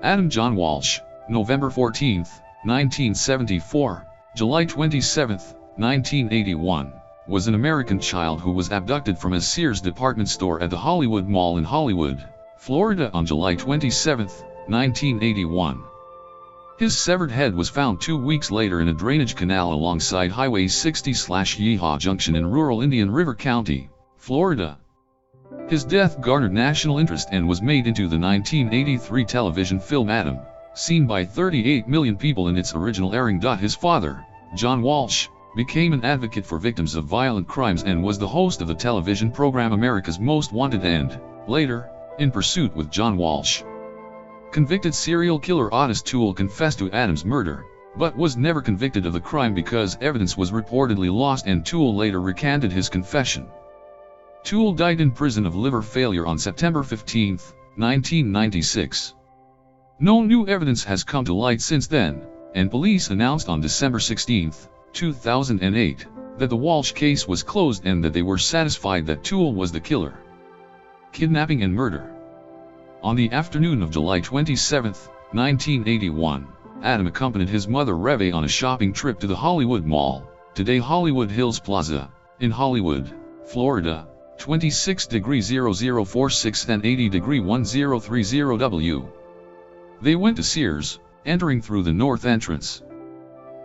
Adam John Walsh, November 14, 1974, July 27, 1981, was an American child who was abducted from a Sears department store at the Hollywood Mall in Hollywood, Florida on July 27, 1981. His severed head was found 2 weeks later in a drainage canal alongside Highway 60/Yeehaw Junction in rural Indian River County, Florida. His death garnered national interest and was made into the 1983 television film Adam, seen by 38 million people in its original airing. His father, John Walsh, became an advocate for victims of violent crimes and was the host of the television program America's Most Wanted and, later, In Pursuit with John Walsh. Convicted serial killer Otis Toole confessed to Adam's murder, but was never convicted of the crime because evidence was reportedly lost, and Toole later recanted his confession. Toole died in prison of liver failure on September 15, 1996. No new evidence has come to light since then, and police announced on December 16, 2008, that the Walsh case was closed and that they were satisfied that Toole was the killer. Kidnapping and murder. On the afternoon of July 27, 1981, Adam accompanied his mother Reve on a shopping trip to the Hollywood Mall, today Hollywood Hills Plaza, in Hollywood, Florida, 26°0046 and 80°1030°W. They went to Sears, entering through the north entrance.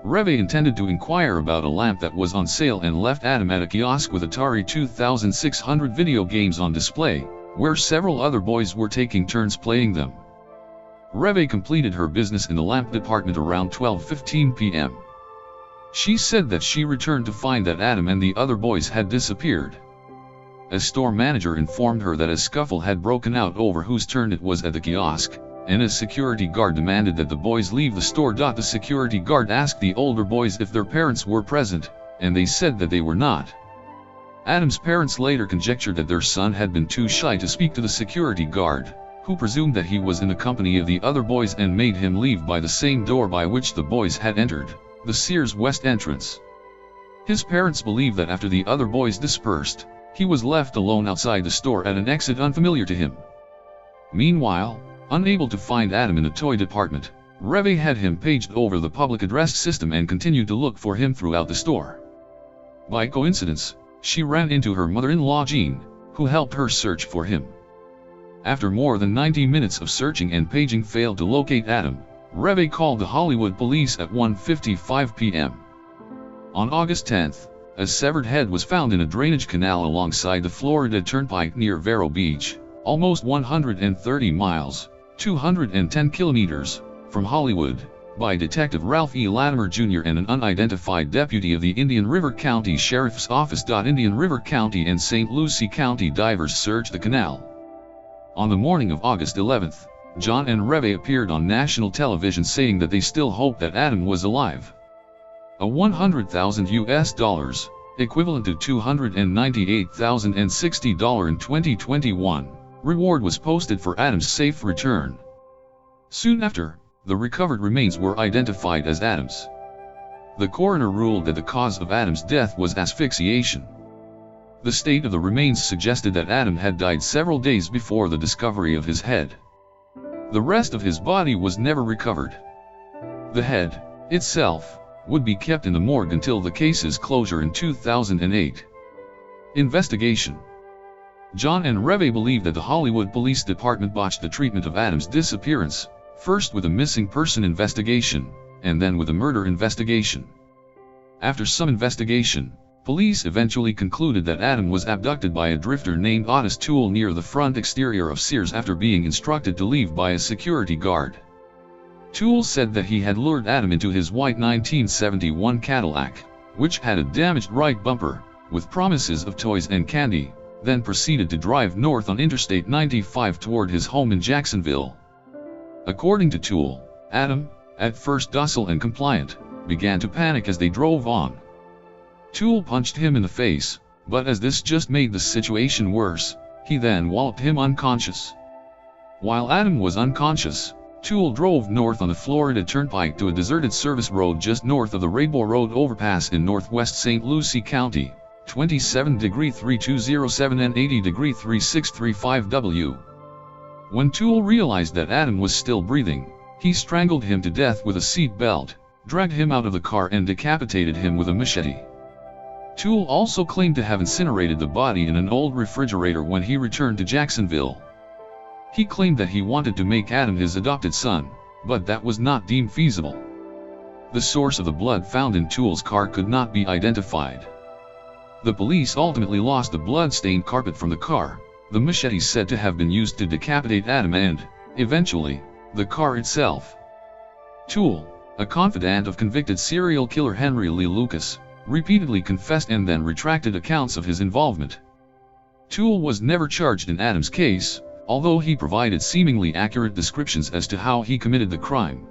Reve intended to inquire about a lamp that was on sale and left Adam at a kiosk with Atari 2600 video games on display, where several other boys were taking turns playing them. Reve completed her business in the lamp department around 12:15 p.m. She said that she returned to find that Adam and the other boys had disappeared. A store manager informed her that a scuffle had broken out over whose turn it was at the kiosk, and a security guard demanded that the boys leave the store. The security guard asked the older boys if their parents were present, and they said that they were not. Adam's parents later conjectured that their son had been too shy to speak to the security guard, who presumed that he was in the company of the other boys and made him leave by the same door by which the boys had entered, the Sears West entrance. His parents believed that after the other boys dispersed, he was left alone outside the store at an exit unfamiliar to him. Meanwhile, unable to find Adam in the toy department, Reve had him paged over the public address system and continued to look for him throughout the store. By coincidence, she ran into her mother-in-law Jean, who helped her search for him. After more than 90 minutes of searching and paging failed to locate Adam, Reve called the Hollywood police at 1:55 p.m. On August 10, a severed head was found in a drainage canal alongside the Florida Turnpike near Vero Beach, almost 130 miles, 210 kilometers, from Hollywood, by Detective Ralph E. Latimer Jr. and an unidentified deputy of the Indian River County Sheriff's Office. Indian River County and St. Lucie County divers searched the canal. On the morning of August 11, John and Reve appeared on national television saying that they still hoped that Adam was alive. A $100,000 equivalent to $298,060 in 2021, reward was posted for Adam's safe return. Soon after, the recovered remains were identified as Adam's. The coroner ruled that the cause of Adam's death was asphyxiation. The state of the remains suggested that Adam had died several days before the discovery of his head. The rest of his body was never recovered. The head, itself, would be kept in the morgue until the case's closure in 2008. Investigation. John and Reve believe that the Hollywood Police Department botched the treatment of Adam's disappearance, first with a missing person investigation, and then with a murder investigation. After some investigation, police eventually concluded that Adam was abducted by a drifter named Otis Toole near the front exterior of Sears after being instructed to leave by a security guard. Toole said that he had lured Adam into his white 1971 Cadillac, which had a damaged right bumper, with promises of toys and candy, then proceeded to drive north on Interstate 95 toward his home in Jacksonville. According to Toole, Adam, at first docile and compliant, began to panic as they drove on. Toole punched him in the face, but as this just made the situation worse, he then walloped him unconscious. While Adam was unconscious, Toole drove north on the Florida Turnpike to a deserted service road just north of the Rainbow Road overpass in northwest St. Lucie County, 27°3207 and 80°3635W. When Toole realized that Adam was still breathing, he strangled him to death with a seat belt, dragged him out of the car and decapitated him with a machete. Toole also claimed to have incinerated the body in an old refrigerator when he returned to Jacksonville. He claimed that he wanted to make Adam his adopted son, but that was not deemed feasible. The source of the blood found in Toole's car could not be identified. The police ultimately lost the blood-stained carpet from the car, the machete said to have been used to decapitate Adam and, eventually, the car itself. Toole, a confidant of convicted serial killer Henry Lee Lucas, repeatedly confessed and then retracted accounts of his involvement. Toole was never charged in Adam's case, although he provided seemingly accurate descriptions as to how he committed the crime.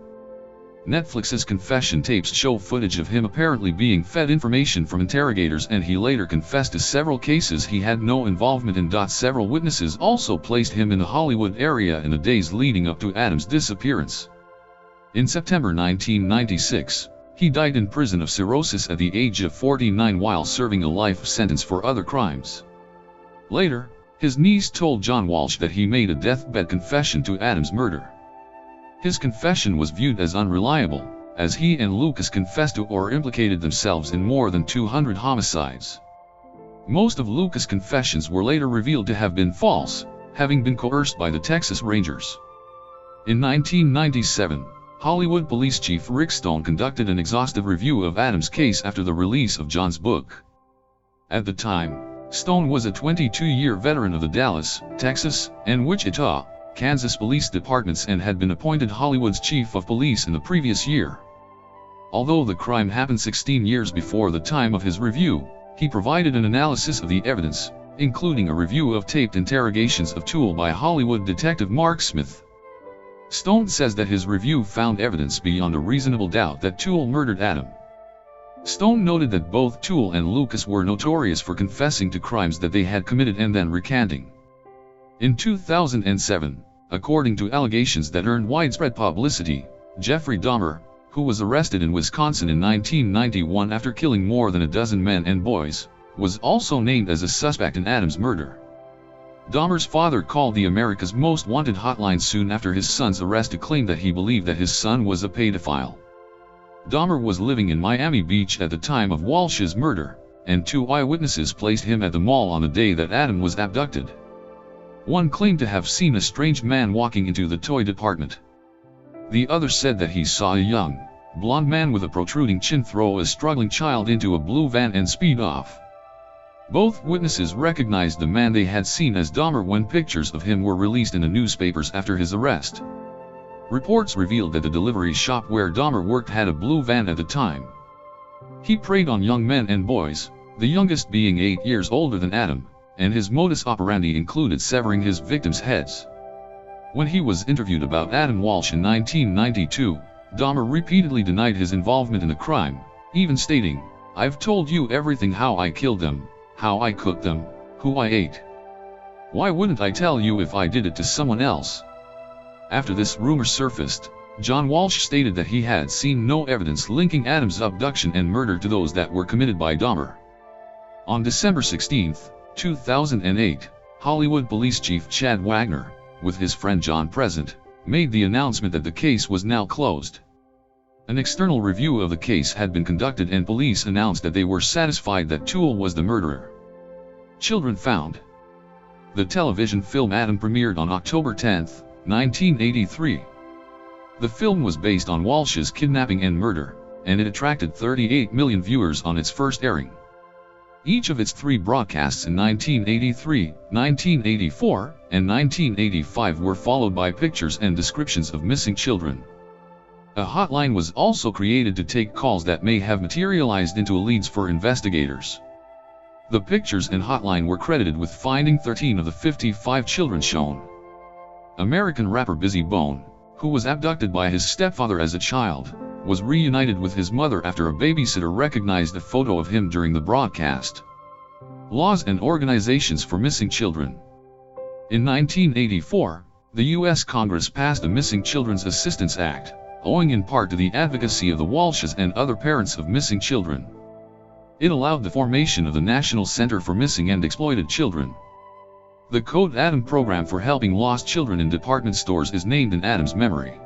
Netflix's confession tapes show footage of him apparently being fed information from interrogators, and he later confessed to several cases he had no involvement in. Several witnesses also placed him in the Hollywood area in the days leading up to Adam's disappearance. In September 1996, he died in prison of cirrhosis at the age of 49 while serving a life sentence for other crimes. Later, his niece told John Walsh that he made a deathbed confession to Adam's murder. His confession was viewed as unreliable, as he and Lucas confessed to or implicated themselves in more than 200 homicides. Most of Lucas' confessions were later revealed to have been false, having been coerced by the Texas Rangers. In 1997, Hollywood Police Chief Rick Stone conducted an exhaustive review of Adam's case after the release of John's book. At the time, Stone was a 22-year veteran of the Dallas, Texas, and Wichita, Kansas police departments and had been appointed Hollywood's chief of police in the previous year. Although the crime happened 16 years before the time of his review, he provided an analysis of the evidence, including a review of taped interrogations of Toole by Hollywood detective Mark Smith. Stone says that his review found evidence beyond a reasonable doubt that Toole murdered Adam. Stone noted that both Toole and Lucas were notorious for confessing to crimes that they had committed and then recanting. In 2007, according to allegations that earned widespread publicity, Jeffrey Dahmer, who was arrested in Wisconsin in 1991 after killing more than a dozen men and boys, was also named as a suspect in Adam's murder. Dahmer's father called the America's Most Wanted hotline soon after his son's arrest to claim that he believed that his son was a pedophile. Dahmer was living in Miami Beach at the time of Walsh's murder, and 2 eyewitnesses placed him at the mall on the day that Adam was abducted. One claimed to have seen a strange man walking into the toy department. The other said that he saw a young, blond man with a protruding chin throw a struggling child into a blue van and speed off. Both witnesses recognized the man they had seen as Dahmer when pictures of him were released in the newspapers after his arrest. Reports revealed that the delivery shop where Dahmer worked had a blue van at the time. He preyed on young men and boys, the youngest being 8 years older than Adam, and his modus operandi included severing his victims' heads. When he was interviewed about Adam Walsh in 1992, Dahmer repeatedly denied his involvement in the crime, even stating, "I've told you everything: how I killed them, how I cooked them, who I ate. Why wouldn't I tell you if I did it to someone else?" After this rumor surfaced, John Walsh stated that he had seen no evidence linking Adam's abduction and murder to those that were committed by Dahmer. On December 16, 2008, Hollywood Police Chief Chad Wagner, with his friend John present, made the announcement that the case was now closed. An external review of the case had been conducted and police announced that they were satisfied that Toole was the murderer. Children found. The television film Adam premiered on October 10, 1983. The film was based on Walsh's kidnapping and murder, and it attracted 38 million viewers on its first airing. Each of its 3 broadcasts in 1983, 1984, and 1985 were followed by pictures and descriptions of missing children. A hotline was also created to take calls that may have materialized into leads for investigators. The pictures and hotline were credited with finding 13 of the 55 children shown. American rapper Bizzy Bone, who was abducted by his stepfather as a child, was reunited with his mother after a babysitter recognized a photo of him during the broadcast. Laws and organizations for missing children. In 1984, the U.S. Congress passed the Missing Children's Assistance Act, owing in part to the advocacy of the Walshes and other parents of missing children. It allowed the formation of the National Center for Missing and Exploited Children. The Code Adam program for helping lost children in department stores is named in Adam's memory.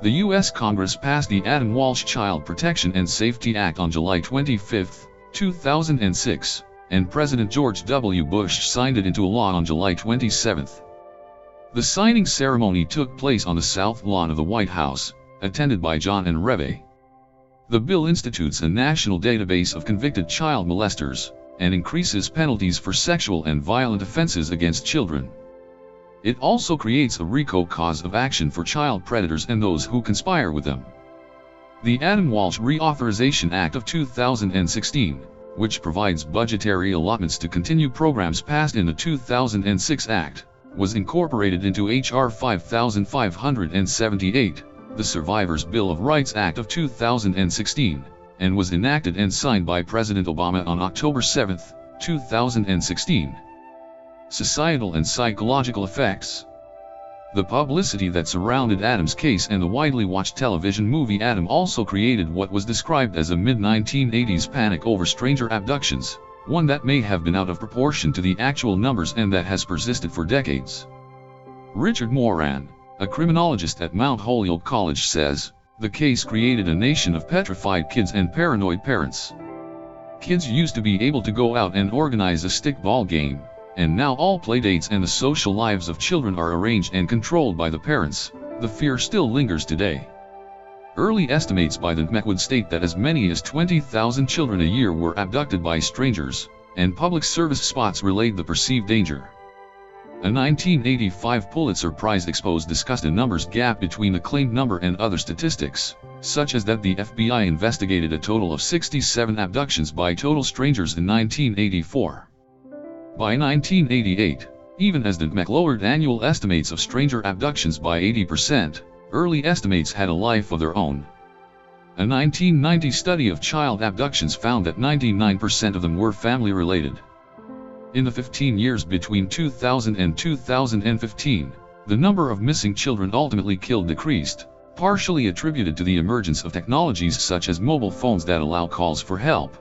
The U.S. Congress passed the Adam Walsh Child Protection and Safety Act on July 25, 2006, and President George W. Bush signed it into law on July 27. The signing ceremony took place on the south lawn of the White House, attended by John and Reve. The bill institutes a national database of convicted child molesters, and increases penalties for sexual and violent offenses against children. It also creates a RICO cause of action for child predators and those who conspire with them. The Adam Walsh Reauthorization Act of 2016, which provides budgetary allotments to continue programs passed in the 2006 Act, was incorporated into H.R. 5578, the Survivors' Bill of Rights Act of 2016, and was enacted and signed by President Obama on October 7, 2016. Societal and psychological effects. The publicity that surrounded Adam's case and the widely watched television movie Adam also created what was described as a mid-1980s panic over stranger abductions, one that may have been out of proportion to the actual numbers and that has persisted for decades. Richard Moran, a criminologist at Mount Holyoke College, says, "The case created a nation of petrified kids and paranoid parents. Kids used to be able to go out and organize a stickball game, and now all playdates and the social lives of children are arranged and controlled by the parents. The fear still lingers today." Early estimates by the NMEC would state that as many as 20,000 children a year were abducted by strangers, and public service spots relayed the perceived danger. A 1985 Pulitzer Prize exposed discussed a numbers gap between the claimed number and other statistics, such as that the FBI investigated a total of 67 abductions by total strangers in 1984. By 1988, even as the NMEC lowered annual estimates of stranger abductions by 80%, early estimates had a life of their own. A 1990 study of child abductions found that 99% of them were family-related. In the 15 years between 2000 and 2015, the number of missing children ultimately killed decreased, partially attributed to the emergence of technologies such as mobile phones that allow calls for help.